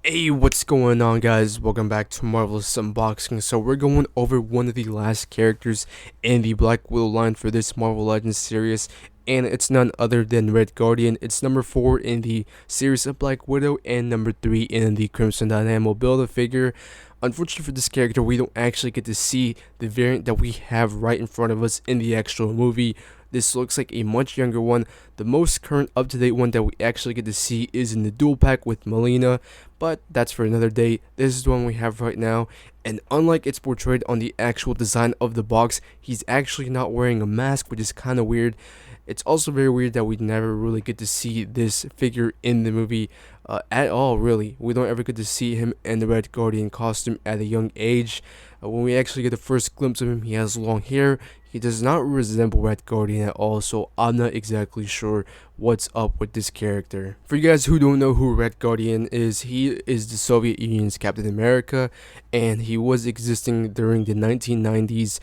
Hey, what's going on, guys? Welcome back to Marvelous Unboxing. So we're going over one of the last characters in the Black Widow line for this Marvel Legends series, and it's none other than Red Guardian. It's number 4 in the series of Black Widow and number 3 in the Crimson Dynamo Build-A-Figure. Unfortunately for this character, we don't actually get to see the variant that we have right in front of us in the actual movie. This looks like a much younger one. The most current up-to-date one that we actually get to see is in the dual pack with Melina, but that's for another day. This is the one we have right now, and unlike it's portrayed on the actual design of the box, he's actually not wearing a mask, which is kind of weird. It's also very weird that we never really get to see this figure in the movie at all, really. We don't ever get to see him in the Red Guardian costume at a young age. When we actually get the first glimpse of him, he has long hair. He does not resemble Red Guardian at all, so I'm not exactly sure what's up with this character. For you guys who don't know who Red Guardian is, he is the Soviet Union's Captain America, and he was existing during the 1990s.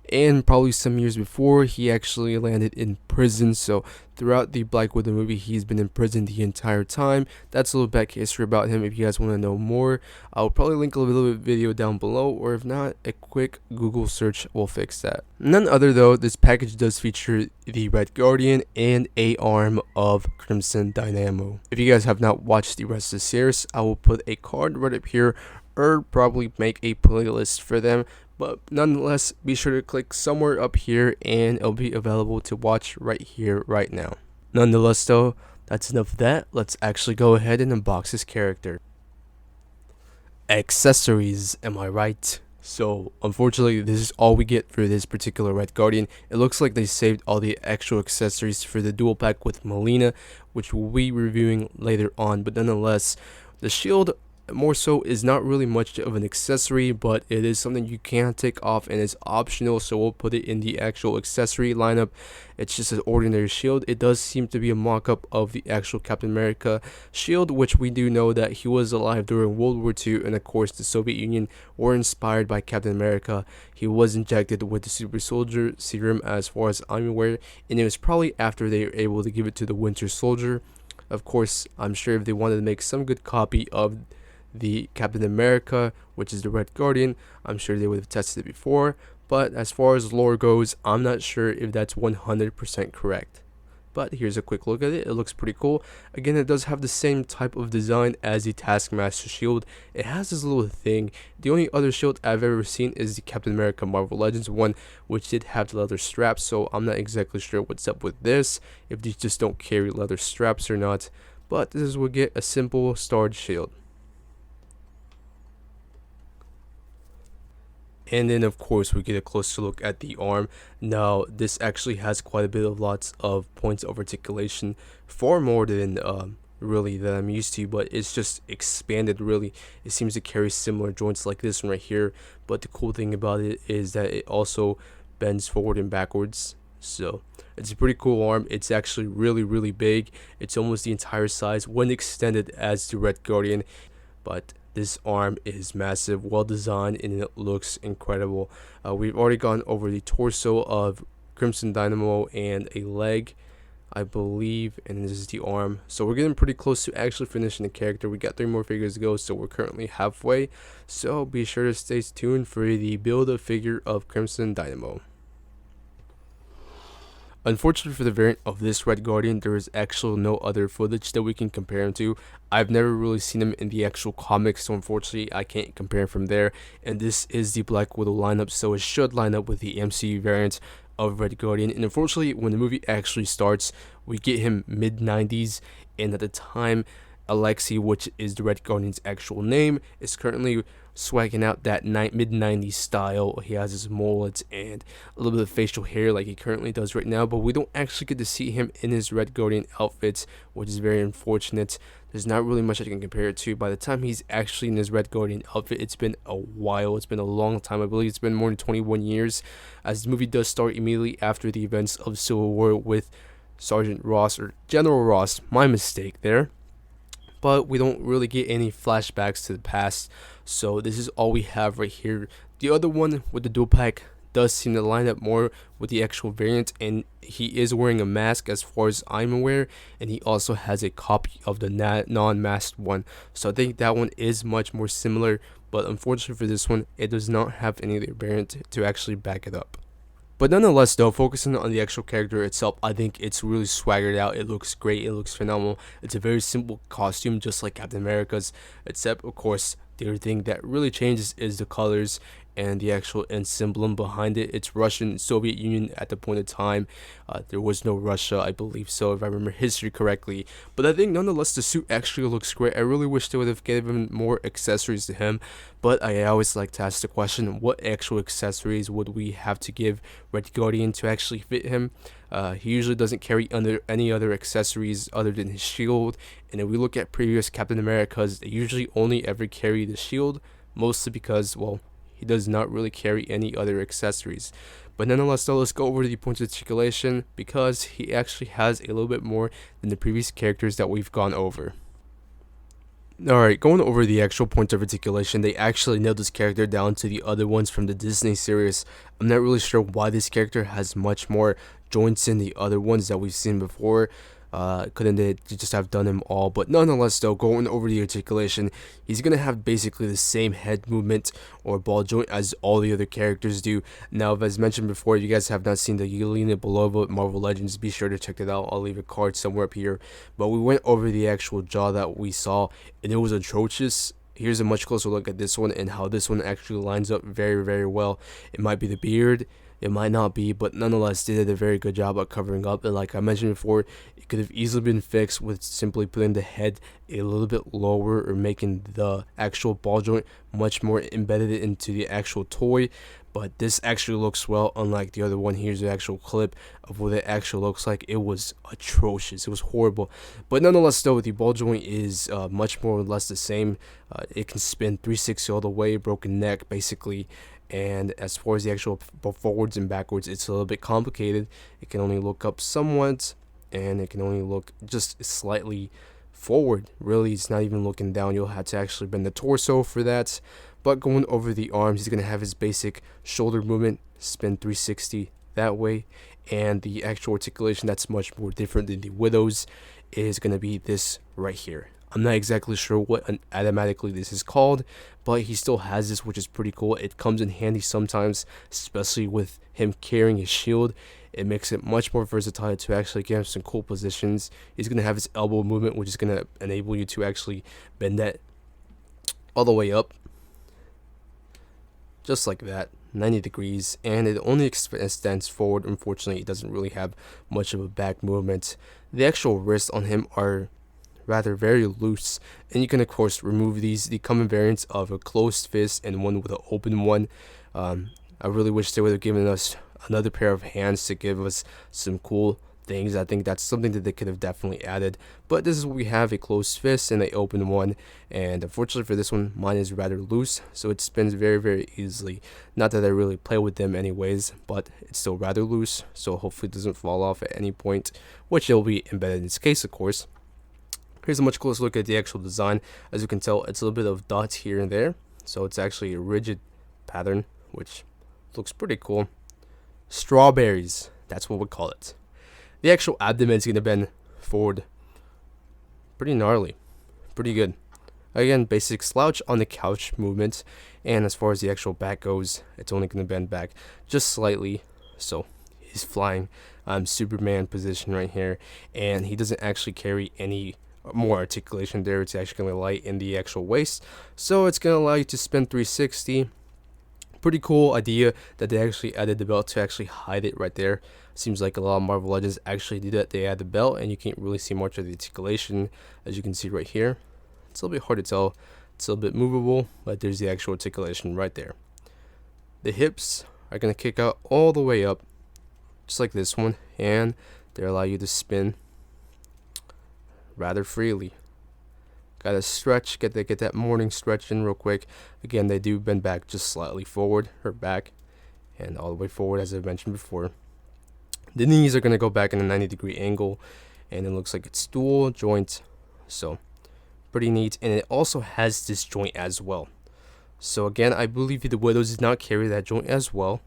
And probably some years before, he actually landed in prison. So throughout the Black Widow movie, he's been in prison the entire time. That's a little back history about him if you guys want to know more. I'll probably link a little video down below, or if not, a quick Google search will fix that. None other though, this package does feature the Red Guardian and a arm of Crimson Dynamo. If you guys have not watched the rest of the series, I will put a card right up here, or probably make a playlist for them. But nonetheless, be sure to click somewhere up here and it'll be available to watch right here, right now. Nonetheless though, that's enough of that. Let's actually go ahead and unbox this character. Accessories, am I right? So, unfortunately, this is all we get for this particular Red Guardian. It looks like they saved all the actual accessories for the dual pack with Melina, which we'll be reviewing later on. But nonetheless, the shield more so is not really much of an accessory, but it is something you can take off and it's optional, so we'll put it in the actual accessory lineup. It's just an ordinary shield. It does seem to be a mock-up of the actual Captain America shield, which we do know that he was alive during World War II, and of course the Soviet Union were inspired by Captain America. He was injected with the super soldier serum as far as I'm aware, and it was probably after they were able to give it to the Winter Soldier. Of course, I'm sure if they wanted to make some good copy of the Captain America, which is the Red Guardian, I'm sure they would have tested it before, but as far as lore goes, I'm not sure if that's 100% correct. But here's a quick look at it. It looks pretty cool. Again, it does have the same type of design as the Taskmaster shield. It has this little thing. The only other shield I've ever seen is the Captain America Marvel Legends one, which did have the leather straps, so I'm not exactly sure what's up with this, if these just don't carry leather straps or not. But this is what we get, a simple starred shield. And then of course we get a closer look at the arm. Now this actually has quite a bit of lots of points of articulation, far more than really that I'm used to, but it's just expanded really. It seems to carry similar joints like this one right here, but the cool thing about it is that it also bends forward and backwards. So it's a pretty cool arm. It's actually really big. It's almost the entire size when extended as the Red Guardian, but this arm is massive, well designed, and it looks incredible. We've already gone over the torso of Crimson Dynamo and a leg, I believe, and this is the arm. So we're getting pretty close to actually finishing the character. We got 3 more figures to go, so we're currently halfway. So be sure to stay tuned for the Build-A-Figure of Crimson Dynamo. Unfortunately for the variant of this Red Guardian, there is actually no other footage that we can compare him to. I've never really seen him in the actual comics, so unfortunately I can't compare him from there. And this is the Black Widow lineup, so it should line up with the MCU variant of Red Guardian. And unfortunately, when the movie actually starts, we get him mid-90s, and at the time, Alexei, which is the Red Guardian's actual name, is currently swagging out that mid-90s style. He has his mullet and a little bit of facial hair like he currently does right now, but we don't actually get to see him in his Red Guardian outfits, which is very unfortunate. There's not really much I can compare it to. By the time he's actually in his Red Guardian outfit, it's been a while. It's been a long time. I believe it's been more than 21 years, as the movie does start immediately after the events of Civil War with Sergeant Ross, or General Ross, my mistake there. But we don't really get any flashbacks to the past, so this is all we have right here. The other one with the dual pack, does seem to line up more with the actual variant, and he is wearing a mask as far as I'm aware, and he also has a copy of the non-masked one, so I think that one is much more similar, but unfortunately for this one, it does not have any other variant to actually back it up. But nonetheless, though, focusing on the actual character itself, I think it's really swaggered out. It looks great. It looks phenomenal. It's a very simple costume, just like Captain America's, except, of course, the other thing that really changes is the colors and the actual emblem behind it. It's Russian Soviet Union at the point of time. There was no Russia, I believe so, if I remember history correctly. But I think nonetheless the suit actually looks great. I really wish they would have given more accessories to him. But I always like to ask the question, what actual accessories would we have to give Red Guardian to actually fit him? He usually doesn't carry any other accessories other than his shield. And if we look at previous Captain Americas, they usually only ever carry the shield, mostly because, well, he does not really carry any other accessories. But nonetheless, though, let's go over the points of articulation, because he actually has a little bit more than the previous characters that we've gone over. Alright, going over the actual points of articulation, they actually nailed this character down to the other ones from the Disney series. I'm not really sure why this character has much more joints than the other ones that we've seen before. Couldn't they just have done them all? But nonetheless, though, going over the articulation, he's gonna have basically the same head movement or ball joint as all the other characters do. Now, as mentioned before, if you guys have not seen the Yelena Belova Marvel Legends, be sure to check it out. I'll leave a card somewhere up here. But we went over the actual jaw that we saw, and it was atrocious. Here's a much closer look at this one and how this one actually lines up very, very well. It might be the beard, it might not be, but nonetheless, they did a very good job at covering up. And like I mentioned before, it could have easily been fixed with simply putting the head a little bit lower or making the actual ball joint much more embedded into the actual toy. But this actually looks well, unlike the other one. Here's the actual clip of what it actually looks like. It was atrocious. It was horrible. But nonetheless, though, the ball joint is much more or less the same. It can spin 360 all the way, broken neck, basically. And as far as the actual forwards and backwards, it's a little bit complicated. It can only look up somewhat, and it can only look just slightly forward. Really, it's not even looking down. You'll have to actually bend the torso for that. But going over the arms, he's going to have his basic shoulder movement, spin 360 that way. And the actual articulation that's much more different than the Widow's is going to be this right here. I'm not exactly sure what automatically this is called, but he still has this, which is pretty cool. It comes in handy sometimes, especially with him carrying his shield. It makes it much more versatile to actually get him some cool positions. He's going to have his elbow movement, which is going to enable you to actually bend that all the way up, just like that, 90 degrees, and it only extends forward. Unfortunately, it doesn't really have much of a back movement. The actual wrists on him are rather very loose, and you can of course remove these. The common variants of a closed fist and one with an open one. I really wish they would have given us another pair of hands to give us some cool things. I think that's something that they could have definitely added, but this is what we have: a closed fist and an open one. And unfortunately for this one, mine is rather loose, so it spins very, very easily. Not that I really play with them anyways, but it's still rather loose, so hopefully it doesn't fall off at any point, which it will be embedded in this case, of course. Here's a much closer look at the actual design. As you can tell, it's a little bit of dots here and there, so it's actually a rigid pattern, which looks pretty cool. Strawberries, that's what we call it. The actual abdomen is going to bend forward pretty gnarly, pretty good. Again, basic slouch on the couch movement, and as far as the actual back goes, it's only going to bend back just slightly. So he's flying Superman position right here, and he doesn't actually carry any more articulation there. It's actually going to light in the actual waist, so it's going to allow you to spin 360. Pretty cool idea that they actually added the belt to actually hide it right there. Seems like a lot of Marvel Legends actually do that. They add the belt and you can't really see much of the articulation, as you can see right here. It's a little bit hard to tell. It's a little bit movable, but there's the actual articulation right there. The hips are going to kick out all the way up, just like this one, and they allow you to spin rather freely. Gotta stretch, get that morning stretch in real quick. Again, they do bend back just slightly forward or back, and all the way forward, as I mentioned before. The knees are gonna go back in a 90-degree angle, and it looks like it's dual joint, so pretty neat. And it also has this joint as well. So again, I believe the Widow does not carry that joint as well.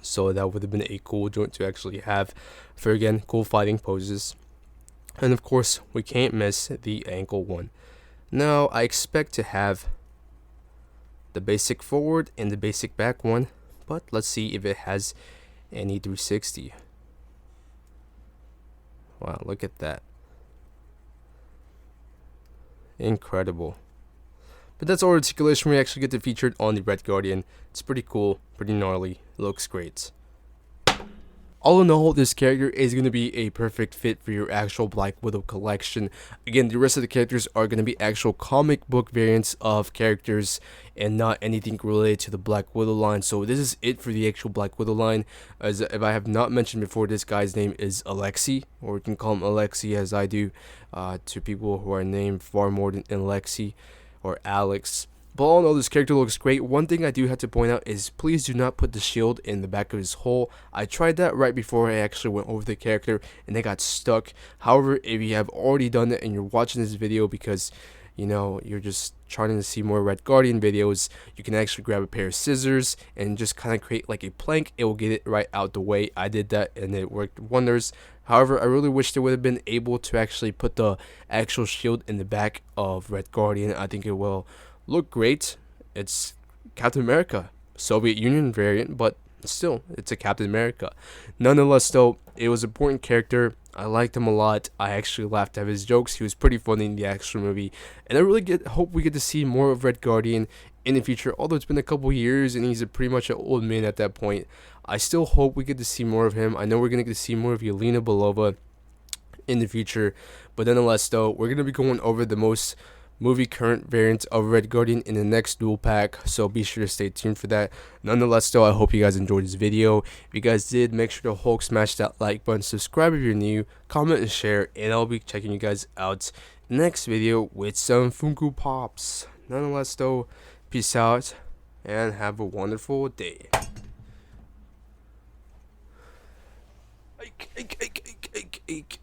So that would have been a cool joint to actually have for, again, cool fighting poses. And of course, we can't miss the ankle one. Now, I expect to have the basic forward and the basic back one, but let's see if it has any 360. Wow, look at that. Incredible. But that's all articulation we actually get to featured on the Red Guardian. It's pretty cool, pretty gnarly, looks great. All in all, this character is going to be a perfect fit for your actual Black Widow collection. Again, the rest of the characters are going to be actual comic book variants of characters and not anything related to the Black Widow line. So this is it for the actual Black Widow line. As if I have not mentioned before, this guy's name is Alexei, or you can call him Alexei as I do to people who are named far more than Alexei or Alex. But all in all, this character looks great. One thing I do have to point out is please do not put the shield in the back of his hull. I tried that right before I actually went over the character and it got stuck. However, if you have already done it and you're watching this video because you know you're just trying to see more Red Guardian videos, you can actually grab a pair of scissors and just kind of create like a plank. It will get it right out the way. I did that and it worked wonders. However, I really wish they would have been able to actually put the actual shield in the back of Red Guardian. I think it will look great. It's Captain America, Soviet Union variant, but still, it's a Captain America. Nonetheless, though, it was an important character. I liked him a lot. I actually laughed at his jokes. He was pretty funny in the actual movie, and I really hope we get to see more of Red Guardian in the future. Although it's been a couple years and he's pretty much an old man at that point, I still hope we get to see more of him. I know we're gonna get to see more of Yelena Belova in the future, but nonetheless, though, we're gonna be going over the most movie current variants of Red Guardian in the next dual pack, so be sure to stay tuned for that. Nonetheless, though, I hope you guys enjoyed this video. If you guys did, make sure to Hulk smash that like button, subscribe if you're new, comment and share, and I'll be checking you guys out next video with some Funko Pops. Nonetheless, though, peace out and have a wonderful day. Ike, ike, ike, ike, ike, ike.